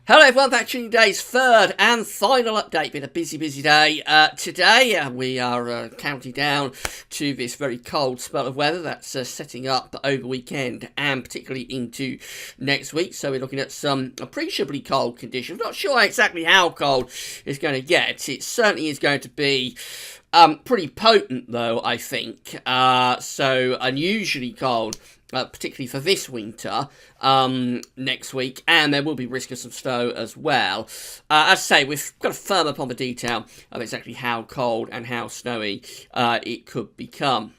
Hello everyone, back to today's third and final update. Been a busy day. Today we are counting down to this very cold spell of weather that's setting up over weekend and particularly into next week. So we're looking at some appreciably cold conditions. Not sure exactly how cold it's going to get. It certainly is going to be pretty potent though, I think. So unusually cold. Particularly for this winter, next week, and there will be risk of some snow as well. As I say, we've got to firm up on the detail of exactly how cold and how snowy it could become.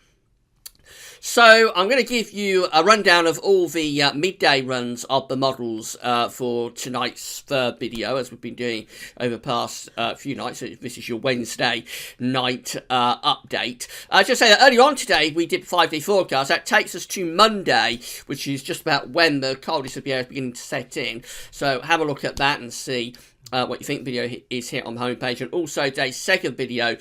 So I'm going to give you a rundown of all the midday runs of the models for tonight's third video, as we've been doing over the past few nights. So this is your Wednesday night update. Just say that earlier on today we did 5-day forecast. That takes us to Monday, which is just about when the coldest of the air is beginning to set in. So have a look at that and see what you think. The video is here on the homepage, and also today's second video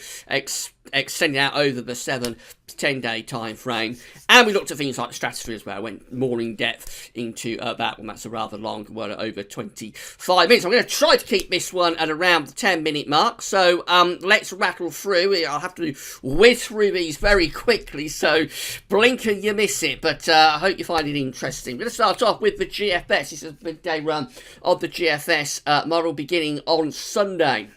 extending out over the 7 to 10 day time frame. And we looked at things like the stratosphere as well, went more in depth into that one. That's a rather long one, over 25 minutes. I'm going to try to keep this one at around the 10-minute mark. So let's rattle through. I'll have to whiz through these very quickly, so blink and you miss it. But I hope you find it interesting. We're going to start off with the GFS. This is a midday run of the GFS model beginning on Sunday.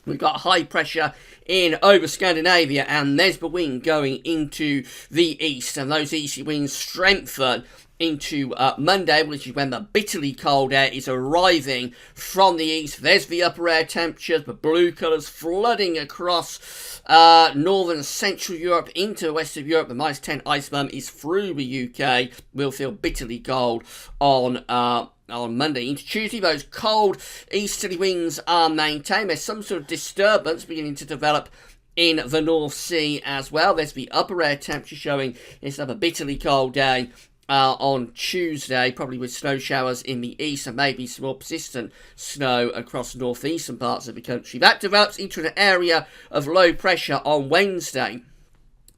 We've got high pressure in over Scandinavia, and there's the wind going into the east, and those easterly winds strengthen into Monday, which is when the bitterly cold air is arriving from the east. There's the upper air temperatures, the blue colours flooding across northern and central Europe into the west of Europe. The minus 10 ice bump is through the UK. We'll feel bitterly cold on Monday. Into Tuesday, those cold easterly winds are maintained. There's some sort of disturbance beginning to develop in the North Sea as well. There's the upper air temperature showing it's another bitterly cold day on Tuesday, probably with snow showers in the east and maybe some more persistent snow across northeastern parts of the country. That develops into an area of low pressure on Wednesday.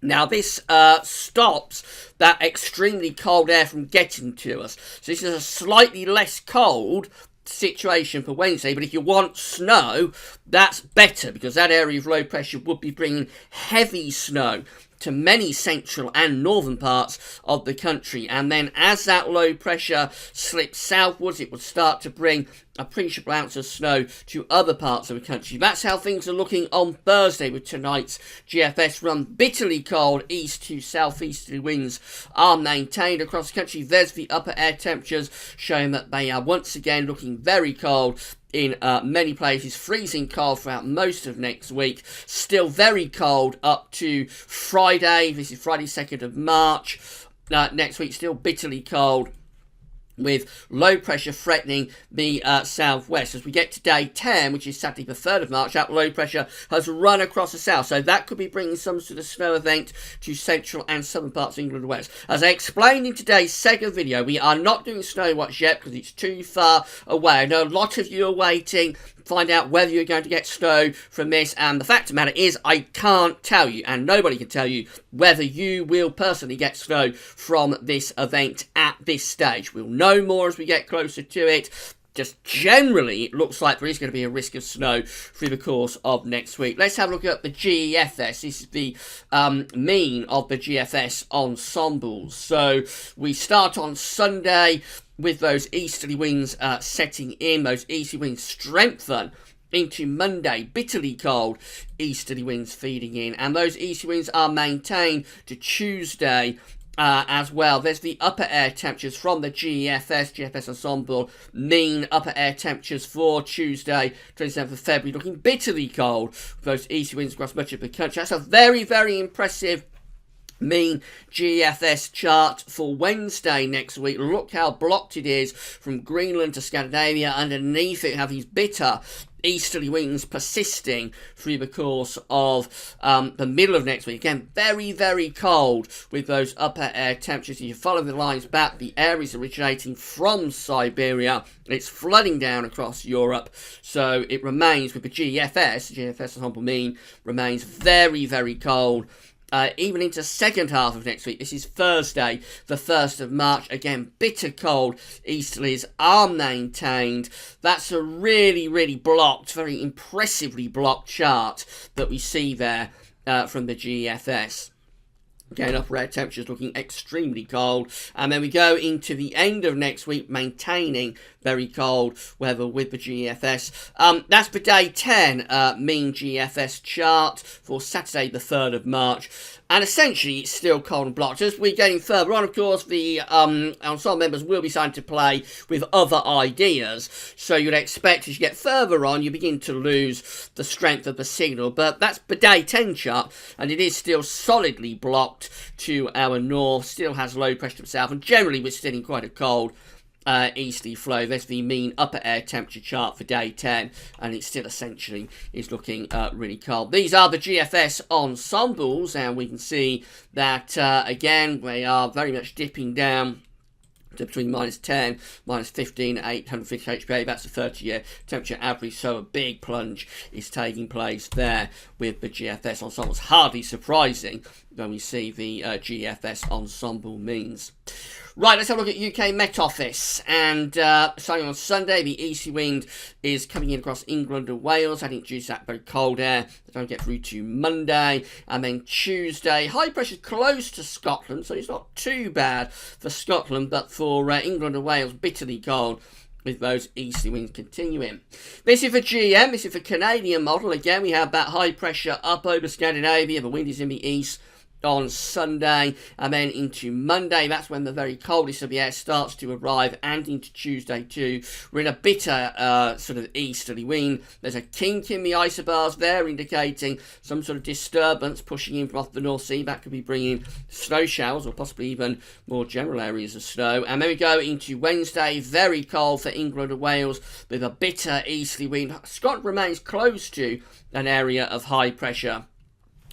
Now, this stops that extremely cold air from getting to us. So this is a slightly less cold situation for Wednesday, but if you want snow, that's better, because that area of low pressure would be bringing heavy snow to many central and northern parts of the country. And then as that low pressure slips southwards, it will start to bring appreciable amounts of snow to other parts of the country. That's how things are looking on Thursday with tonight's GFS run. Bitterly cold east to southeasterly winds are maintained across the country. There's the upper air temperatures showing that they are once again looking very cold in many places. Freezing cold throughout most of next week. Still very cold up to Friday. This is Friday 2nd of March. Next week still bitterly cold, with low pressure threatening the southwest. As we get to day 10, which is Saturday the 3rd of March, that low pressure has run across the south. So that could be bringing some sort of snow event to central and southern parts of England and Wales. As I explained in today's second video, we are not doing snow watch yet because it's too far away. I know a lot of you are waiting find out whether you're going to get snow from this, and the fact of the matter is I can't tell you, and nobody can tell you, whether you will personally get snow from this event at this stage. We'll know more as we get closer to it. Just generally, it looks like there is going to be a risk of snow through the course of next week. Let's have a look at the GFS. This is the mean of the GFS ensembles. So we start on Sunday with those easterly winds setting in. Those easterly winds strengthen into Monday. Bitterly cold easterly winds feeding in. And those easterly winds are maintained to Tuesday as well. There's the upper air temperatures from the GFS ensemble. Mean upper air temperatures for Tuesday, 27th of February, looking bitterly cold with those easterly winds across much of the country. That's a very, very impressive mean GFS chart for Wednesday next week. Look how blocked it is from Greenland to Scandinavia. Underneath it have these bitter easterly winds persisting through the course of the middle of next week. Again, very, very cold with those upper air temperatures. If you follow the lines back, the air is originating from Siberia. It's flooding down across Europe. So it remains with the GFS ensemble mean, remains very, very cold even into second half of next week. This is Thursday, the 1st of March. Again, bitter cold easterlies are maintained. That's a really, really blocked, very impressively blocked chart that we see there from the GFS. Again, upper air temperatures looking extremely cold. And then we go into the end of next week, maintaining very cold weather with the GFS. That's for day 10, mean GFS chart for Saturday, the 3rd of March. And essentially, it's still cold and blocked. As we're getting further on, of course, the ensemble members will be starting to play with other ideas. So you'd expect as you get further on, you begin to lose the strength of the signal. But that's the day 10 chart, and it is still solidly blocked to our north. Still has low pressure to the south, and generally we're still in quite a cold easterly flow. There's the mean upper air temperature chart for day 10, and it still essentially is looking really cold. These are the GFS ensembles, and we can see that again we are very much dipping down to between -10, -15 at 850 HPA. That's a 30-year temperature average, so a big plunge is taking place there with the GFS ensembles. Hardly surprising when we see the GFS ensemble means. Right, let's have a look at UK Met Office. And starting on Sunday, the easy wind is coming in across England and Wales. I think due to that very cold air, they don't get through to Monday. And then Tuesday, high pressure close to Scotland, so it's not too bad for Scotland, but for England and Wales, bitterly cold with those easterly winds continuing. This is for GM, this is for Canadian model. Again, we have that high pressure up over Scandinavia. The wind is in the east on Sunday, and then into Monday. That's when the very coldest of the air starts to arrive, and into Tuesday too. We're in a bitter sort of easterly wind. There's a kink in the isobars there, indicating some sort of disturbance pushing in from off the North Sea. That could be bringing snow showers, or possibly even more general areas of snow. And then we go into Wednesday, very cold for England and Wales, with a bitter easterly wind. Scotland remains close to an area of high pressure.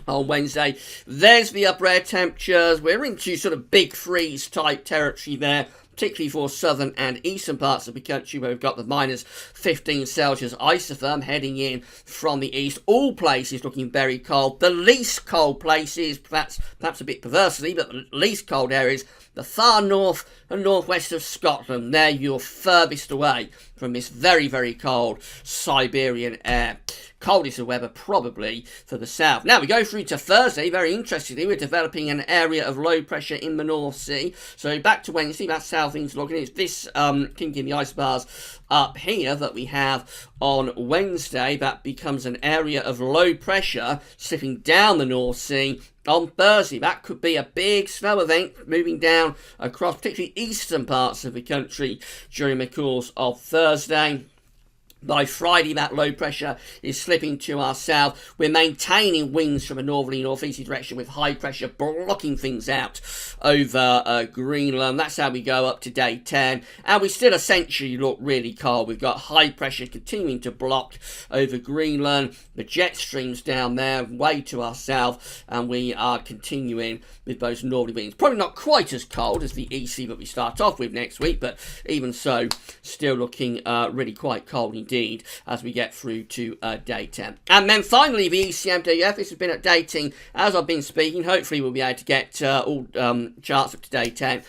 On Wednesday, there's the upper air temperatures. We're into sort of big freeze type territory there, particularly for southern and eastern parts of the country, where we've got the -15 Celsius isotherm heading in from the east. All places looking very cold. The least cold places, perhaps a bit perversely, but the least cold areas, the far north and northwest of Scotland. There you're furthest away from this very, very cold Siberian air. Coldest of weather probably for the south. Now we go through to Thursday. Very interestingly, we're developing an area of low pressure in the North Sea. So back to Wednesday, that's south east looking. It's this kink in the isobars up here that we have on Wednesday. That becomes an area of low pressure slipping down the North Sea. On Thursday, that could be a big snow event moving down across particularly eastern parts of the country during the course of Thursday. By Friday, that low pressure is slipping to our south. We're maintaining winds from a northerly northeasterly direction with high pressure blocking things out over Greenland. That's how we go up to day 10. And we still essentially look really cold. We've got high pressure continuing to block over Greenland. The jet streams down there way to our south. And we are continuing with those northerly winds. Probably not quite as cold as the EC that we start off with next week. But even so, still looking really quite cold indeed as we get through to day 10. And then finally, the ECMWF. This has been updating as I've been speaking. Hopefully we'll be able to get all charts up to day 10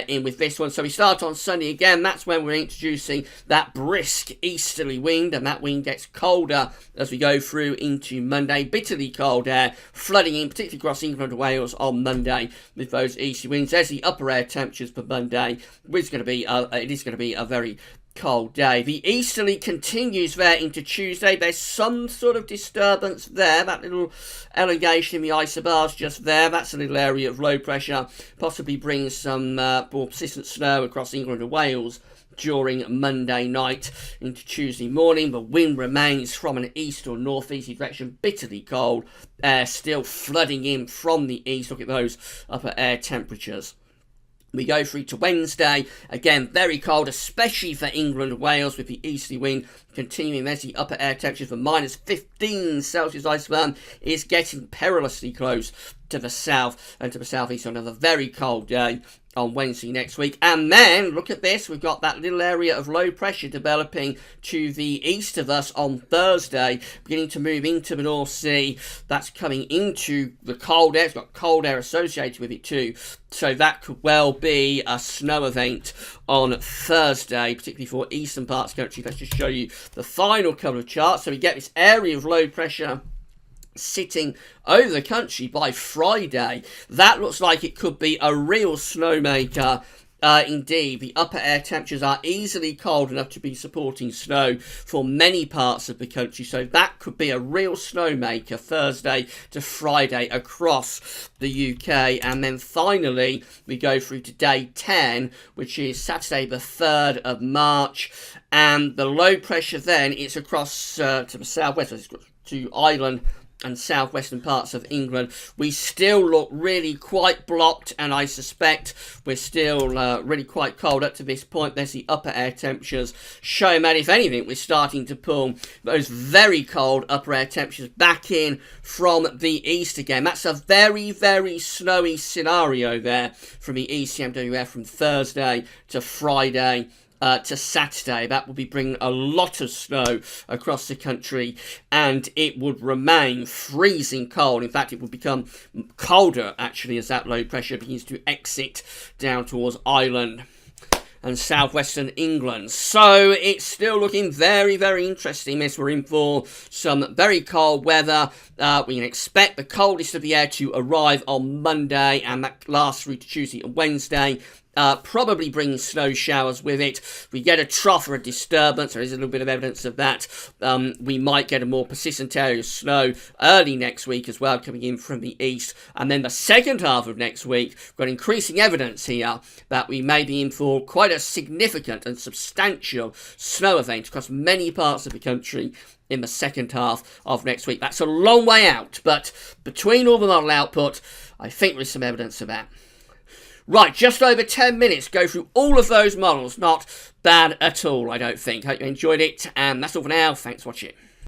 in with this one. So we start on Sunday again. That's when we're introducing that brisk easterly wind, and that wind gets colder as we go through into Monday. Bitterly cold air flooding in, particularly across England and Wales on Monday with those easterly winds. There's the upper air temperatures for Monday. It is going to be a very cold day. The easterly continues there into Tuesday. There's some sort of disturbance there. That little elongation in the isobars just there. That's a little area of low pressure. Possibly brings some more persistent snow across England and Wales during Monday night into Tuesday morning. The wind remains from an east or northeasterly direction. Bitterly cold air still flooding in from the east. Look at those upper air temperatures. We go through to Wednesday, again very cold, especially for England and Wales with the easterly wind continuing. There's the upper air temperatures for -15 Celsius isotherm is getting perilously close to the south and to the southeast on another very cold day on Wednesday next week. And then, look at this, we've got that little area of low pressure developing to the east of us on Thursday, beginning to move into the North Sea. That's coming into the cold air. It's got cold air associated with it too. So that could well be a snow event on Thursday, particularly for eastern parts of the country. Let's just show you the final couple of charts. So we get this area of low pressure sitting over the country by Friday. That looks like it could be a real snowmaker. Indeed, the upper air temperatures are easily cold enough to be supporting snow for many parts of the country. So that could be a real snowmaker Thursday to Friday across the UK. And then finally, we go through to day 10, which is Saturday the 3rd of March. And the low pressure then, it's across to the southwest, to Ireland and southwestern parts of England. We still look really quite blocked, and I suspect we're still really quite cold up to this point. There's the upper air temperatures showing that, if anything, we're starting to pull those very cold upper air temperatures back in from the east again. That's a very, very snowy scenario there from the ECMWF from Thursday to Friday to Saturday. That will be bringing a lot of snow across the country, and it would remain freezing cold. In fact, it would become colder, actually, as that low pressure begins to exit down towards Ireland and southwestern England. So it's still looking very, very interesting, miss. We're in for some very cold weather. We can expect the coldest of the air to arrive on Monday, and that lasts through to Tuesday and Wednesday. Probably bringing snow showers with it. We get a trough or a disturbance. There is a little bit of evidence of that. We might get a more persistent area of snow early next week as well, coming in from the east. And then the second half of next week, we've got increasing evidence here that we may be in for quite a significant and substantial snow event across many parts of the country in the second half of next week. That's a long way out, but between all the model output, I think there's some evidence of that. Right, just over 10 minutes, go through all of those models. Not bad at all, I don't think. Hope you enjoyed it, and that's all for now. Thanks for watching.